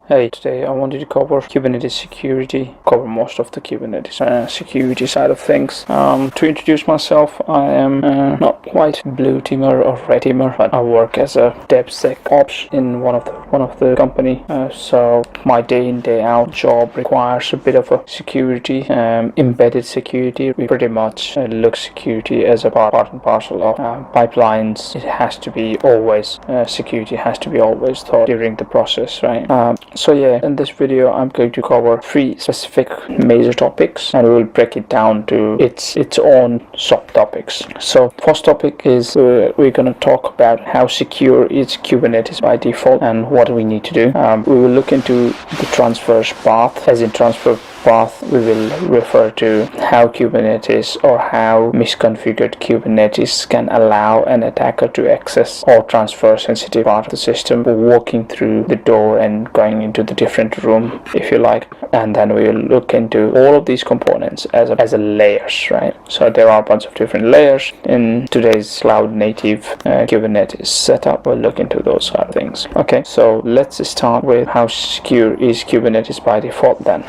Hey, today I wanted to cover Kubernetes security, cover most of the Kubernetes security side of things. To introduce myself, I am not quite blue teamer or red teamer, but I work as a DevSecOps in one of the company. So my day in day out job requires a bit of a security, embedded security. We pretty much look security as a part and parcel of pipelines. It has to be always security has to be always thought during the process, right? So yeah, in this video I'm going to cover 3 specific major topics, and we'll break it down to its own subtopics. So first topic is we're going to talk about how secure is Kubernetes by default and what we need to do. We will look into the transverse path. As in transfer path, we will refer to how Kubernetes or how misconfigured Kubernetes can allow an attacker to access or transfer sensitive part of the system, walking through the door and going into the different room, if you like. And then we will look into all of these components as a layers, right? So there are a bunch of different layers in today's cloud native Kubernetes setup. We'll look into those kind of things. Okay, so let's start with how secure is Kubernetes by default then.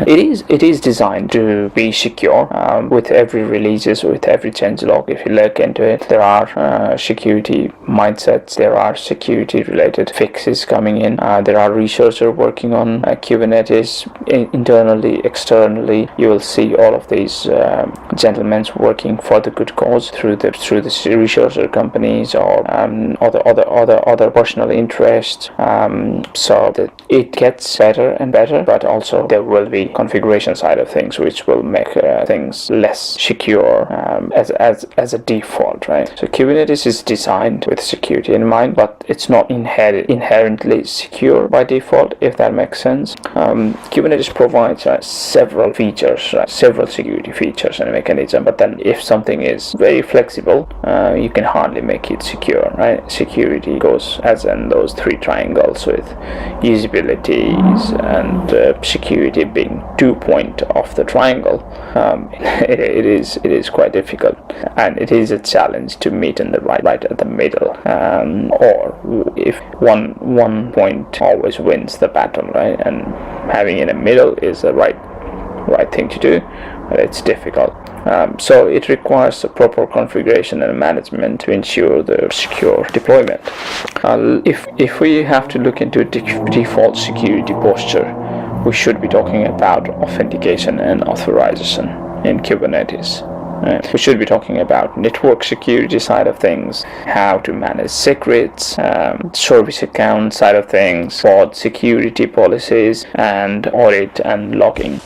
It is designed to be secure with every releases, with every changelog. If you look into it, there are security mindsets, there are security related fixes coming in, there are researchers working on Kubernetes internally, externally. You will see all of these gentlemen working for the good cause through the researcher companies or other personal interests. So that it gets better and better, but also there will be configuration side of things which will make things less secure as a default, right? So Kubernetes is designed with security in mind, but it's not inherently secure by default, if that makes sense. Kubernetes provides several features, several security features and mechanism, but then if something is very flexible, you can hardly make it secure, right? Security goes as in those 3 triangles, with usabilities and security being 2 point of the triangle. It is quite difficult, and it is a challenge to meet in the right at the middle, or if one point always wins the battle, right? And having in the middle is the right thing to do, but it's difficult. So it requires a proper configuration and management to ensure the secure deployment. If we have to look into default security posture, we should be talking about authentication and authorization in Kubernetes. We should be talking about network security side of things, how to manage secrets, service account side of things, pod security policies, and audit and logging.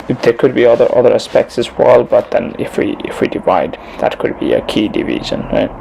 If there could be other aspects as well, but then if we divide, that could be a key division, right?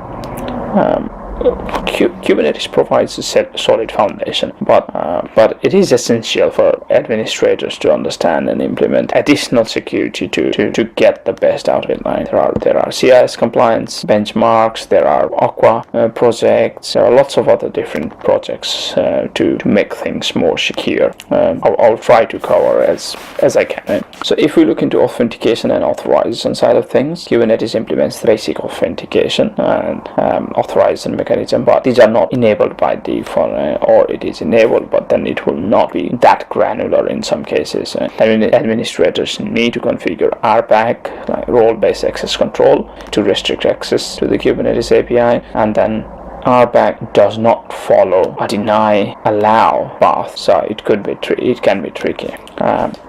Kubernetes provides a solid foundation, but it is essential for administrators to understand and implement additional security to get the best out of it. Right? There are CIS compliance benchmarks, there are Aqua projects, there are lots of other different projects to make things more secure. I'll try to cover as I can. Right? So if we look into authentication and authorization side of things, Kubernetes implements the basic authentication and authorization mechanism, but these are not enabled by default, or it is enabled, but then it will not be that granular in some cases. Administrators need to configure RBAC, like role-based access control, to restrict access to the Kubernetes API, and then RBAC does not follow a deny allow path, so it can be tricky.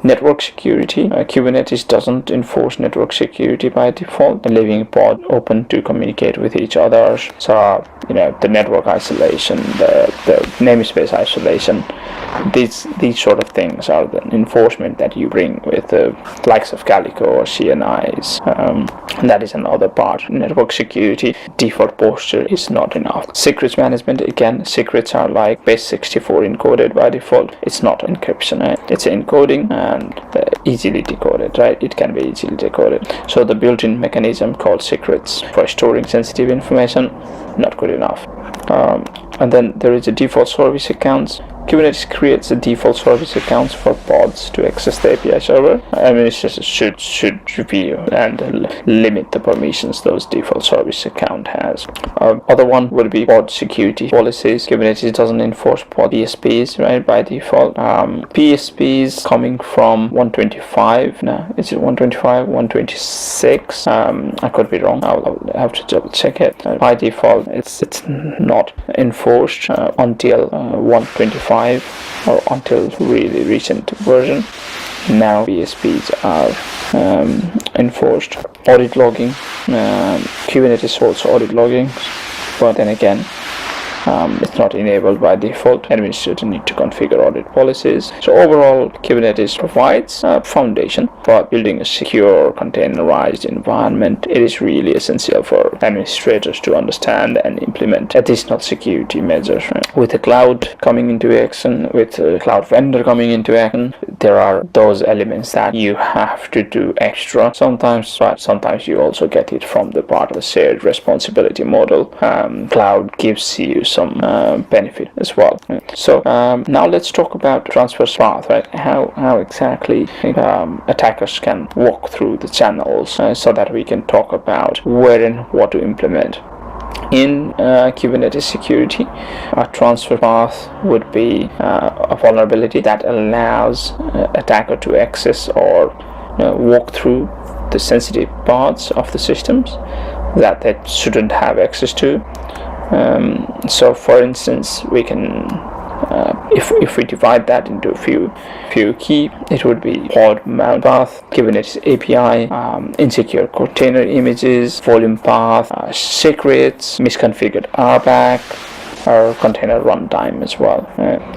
Network security, Kubernetes doesn't enforce network security by default, leaving pod open to communicate with each other. So the network isolation, the namespace isolation, these sort of things are the enforcement that you bring with the likes of Calico or CNIs. That is another part. Network security default posture is not enough. Secrets management, again, secrets are like base64 encoded by default. It's not encryption, right? It's encoding and easily decoded, right? It can be easily decoded. So the built-in mechanism called secrets for storing sensitive information, not good enough. And then there is a default service accounts. Kubernetes creates a default service accounts for pods to access the API server. Administrators should review and limit the permissions those default service account has. Other one would be pod security policies. Kubernetes doesn't enforce pod PSPs, right, by default. PSPs coming from 125. No, is it 125? 126? I could be wrong. I'll have to double check it. By default, it's not enforced until 125. Or until really recent version. Now PSPs are enforced. Audit logging, Kubernetes supports audit logging, but then again, it's not enabled by default. Administrators need to configure audit policies. So overall, Kubernetes provides a foundation for building a secure, containerized environment. It is really essential for administrators to understand and implement additional security measures. Right? With the cloud coming into action, with the cloud vendor coming into action, there are those elements that you have to do extra sometimes, but sometimes you also get it from the part of the shared responsibility model. Cloud gives you some benefit as well. So now let's talk about transverse path, right? How exactly attackers can walk through the channels so that we can talk about where and what to implement. In Kubernetes security, a transfer path would be a vulnerability that allows attacker to access or walk through the sensitive parts of the systems that they shouldn't have access to. So for instance, we can if we divide that into a few key, it would be pod mount path, Kubernetes API, insecure container images, volume path, secrets, misconfigured RBAC, or container runtime as well.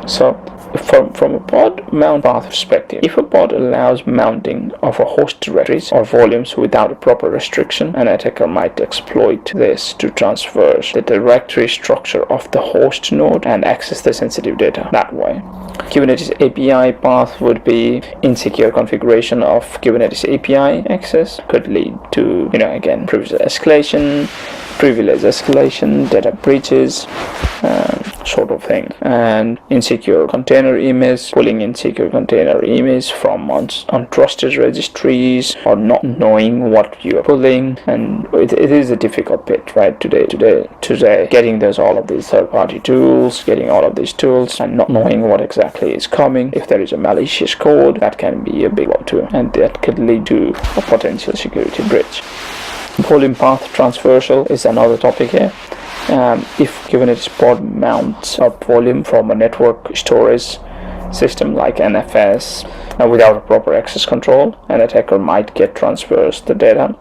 So from a pod mount path perspective, if a pod allows mounting of a host directories or volumes without a proper restriction, an attacker might exploit this to traverse the directory structure of the host node and access the sensitive data that way. Kubernetes API path would be insecure configuration of Kubernetes API access, could lead to, again, privilege escalation, data breaches, sort of thing. And insecure container image, pulling insecure container image from untrusted registries, or not knowing what you are pulling. And it is a difficult bit, right? Today, getting all of these third-party tools, getting all of these tools, and not knowing what exactly is coming. If there is a malicious code, that can be a big one too, and that could lead to a potential security breach. Volume path traversal is another topic here. If Kubernetes pod mounts up volume from a network storage system like NFS without a proper access control, an attacker might transfer the data,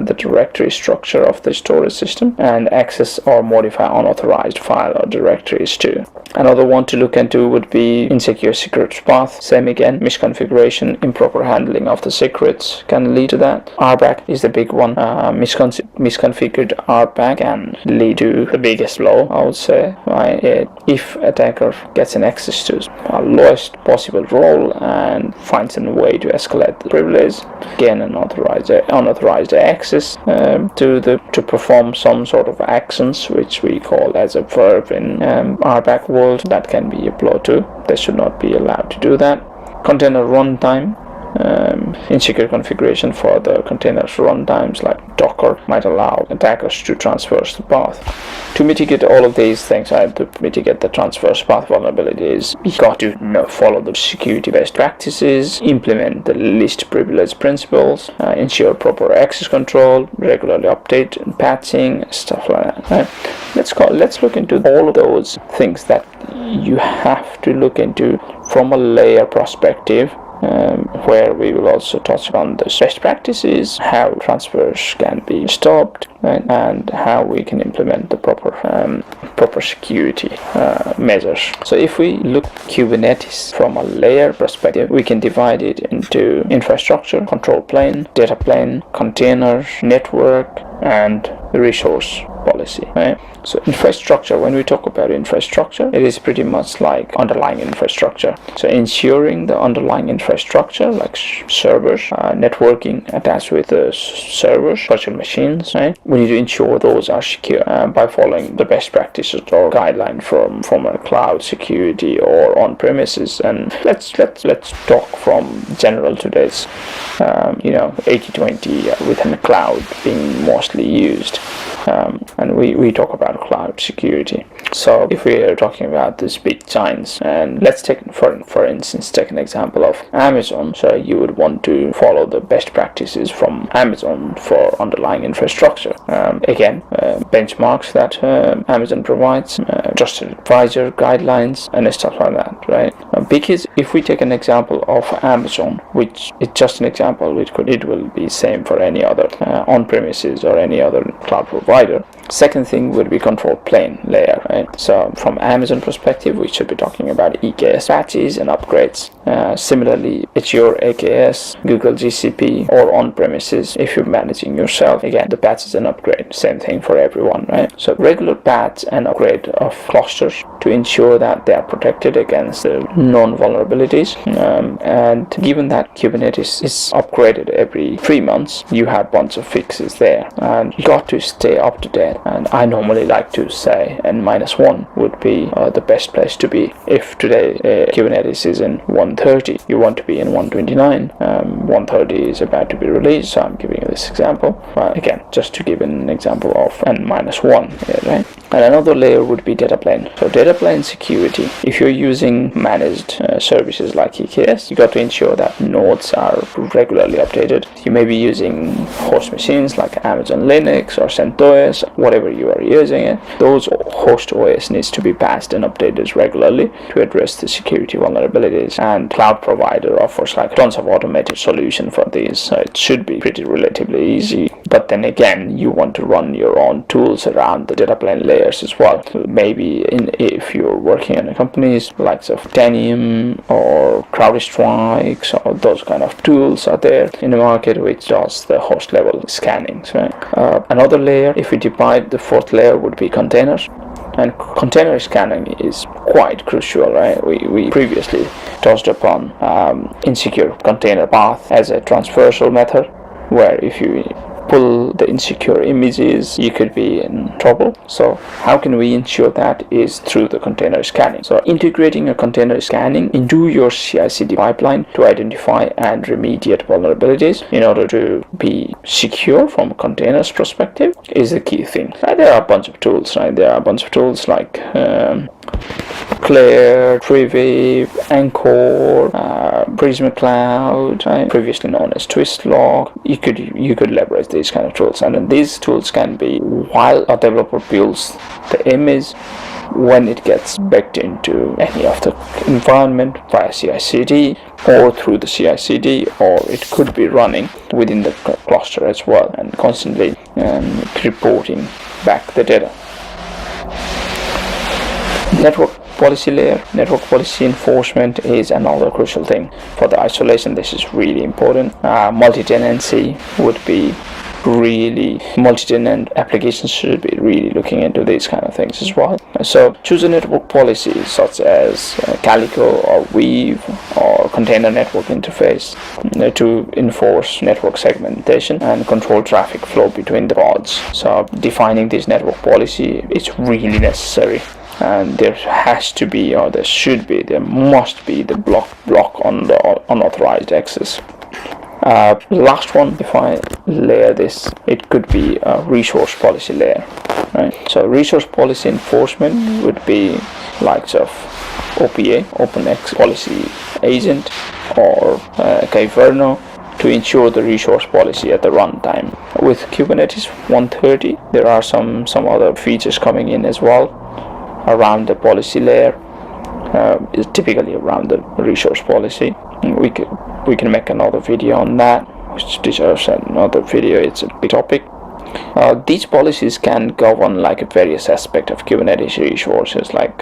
the directory structure of the storage system, and access or modify unauthorized file or directories too. Another one to look into would be insecure secrets path. Same again, misconfiguration, improper handling of the secrets can lead to that. RBAC is the big one. Misconfigured RBAC can lead to the biggest blow, I would say. If attacker gets an access to a lowest possible role and finds a way to escalate the privilege, gain an unauthorized access to perform some sort of actions, which we call as a verb in RBAC world, that can be a blow too. They should not be allowed to do that. Container runtime, insecure configuration for the containers runtimes like Docker might allow attackers to traverse the path. To mitigate all of these things, to mitigate the transverse path vulnerabilities, you got to follow the security best practices, implement the least privilege principles, ensure proper access control, regularly update and patching, stuff like that. Right? Let's look into all of those things that you have to look into from a layer perspective. Where we will also touch on the best practices, how transfers can be stopped, right, and how we can implement the proper security measures. So if we look Kubernetes from a layer perspective, we can divide it into infrastructure, control plane, data plane, containers, network, and the resource policy, right? So infrastructure, when we talk about infrastructure, it is pretty much like underlying infrastructure. So ensuring the underlying infrastructure, like servers, networking attached with the servers, virtual machines, right? We need to ensure those are secure by following the best practices or guideline from a cloud security or on-premises. And let's talk from general to this, 80-20 within the cloud being mostly used. And we talk about cloud security. So if we are talking about these big giants, and let's take for instance take an example of Amazon. So you would want to follow the best practices from Amazon for underlying infrastructure. Again, benchmarks that Amazon provides, trusted advisor guidelines and stuff like that, right? Because if we take an example of Amazon, which is just an example, it will be same for any other on-premises or any other cloud provider. Second thing would be control plane layer, right? So from Amazon perspective, we should be talking about EKS patches and upgrades. Similarly, Azure AKS, Google GCP, or on-premises if you're managing yourself. Again, the patches and upgrade, same thing for everyone, right? So regular patch and upgrade of clusters to ensure that they are protected against the known vulnerabilities. And given that Kubernetes is upgraded every 3 months, you have a bunch of fixes there, and you got to stay up to date. And I normally like to say N-1 would be the best place to be. If today Kubernetes is in 130, you want to be in 129. 130 is about to be released, so I'm giving you this example. Again, just to give an example of N-1 here, right? And another layer would be data plane. So data plane security, if you're using managed services like EKS, you got to ensure that nodes are regularly updated. You may be using host machines like Amazon Linux or CentOS, whatever you are using it. Those host OS needs to be patched and updated regularly to address the security vulnerabilities. And cloud provider offers like tons of automated solution for these. So it should be pretty relatively easy. But then again, you want to run your own tools around the data plane layers as well. So maybe if you're working in companies like of Tanium or CrowdStrike or those kind of tools are there in the market which does the host level scannings, right? Another layer, if we divide, the fourth layer would be containers. And container scanning is quite crucial, right? We previously touched upon insecure container path as a transversal method, where if you pull the insecure images, you could be in trouble. So how can we ensure that is through the container scanning? So integrating a container scanning into your CI/CD pipeline to identify and remediate vulnerabilities in order to be secure from a container's perspective is the key thing. There are a bunch of tools, right? There are a bunch of tools like Claire, Triviv, Anchor, Prisma Cloud, right? Previously known as Twistlog. You could leverage these kind of tools, and then these tools can be, while a developer builds the image, when it gets backed into any of the environment via CI/CD or through the CI/CD, or it could be running within the cluster as well and constantly reporting back the data. Network policy layer, network policy enforcement is another crucial thing. For the isolation, this is really important. Multi-tenancy would be really, multi-tenant applications should be really looking into these kind of things as well. So choose a network policy such as Calico or Weave or container network interface to enforce network segmentation and control traffic flow between the pods. So defining this network policy is really necessary. And there has to be, or there should be, there must be the block on the unauthorized access. Last one, if I layer this, it could be a resource policy layer, right? So resource policy enforcement would be likes of OPA, Open Access Policy Agent, or Kyverno, to ensure the resource policy at the runtime. With Kubernetes 130, there are some other features coming in as well around the policy layer, is typically around the resource policy. We can make another video on that, which deserves another video. It's a big topic. These policies can govern like various aspects of Kubernetes resources, like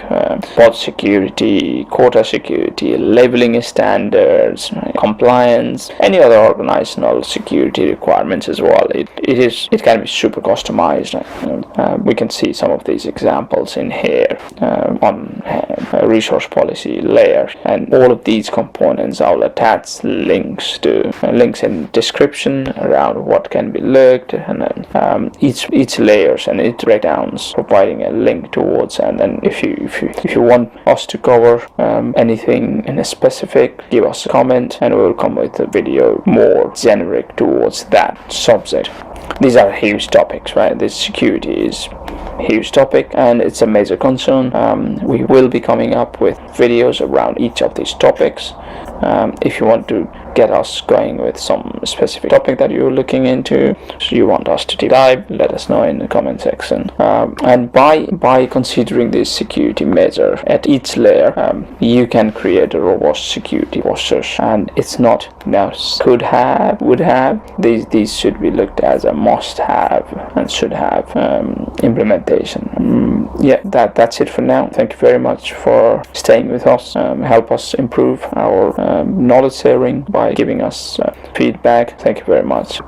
pod security, quota security, labeling standards, compliance, any other organizational security requirements as well. It can be super customized. We can see some of these examples in here on resource policy layer, and all of these components I'll attach links in description around what can be looked, and each layers and each breakdowns providing a link towards. And then if you want us to cover anything in a specific, give us a comment and we'll come with a video more generic towards that subject. These are huge topics, right? This security is a huge topic and it's a major concern. We will be coming up with videos around each of these topics. If you want to get us going with some specific topic that you're looking into, so you want us to deep dive, let us know in the comment section. And by considering this security measure at each layer, you can create a robust security postures. And it's not now could have, would have. These should be looked as a must have and should have implementation. Yeah, that's it for now. Thank you very much for staying with us. Help us improve our knowledge sharing by giving us feedback. Thank you very much.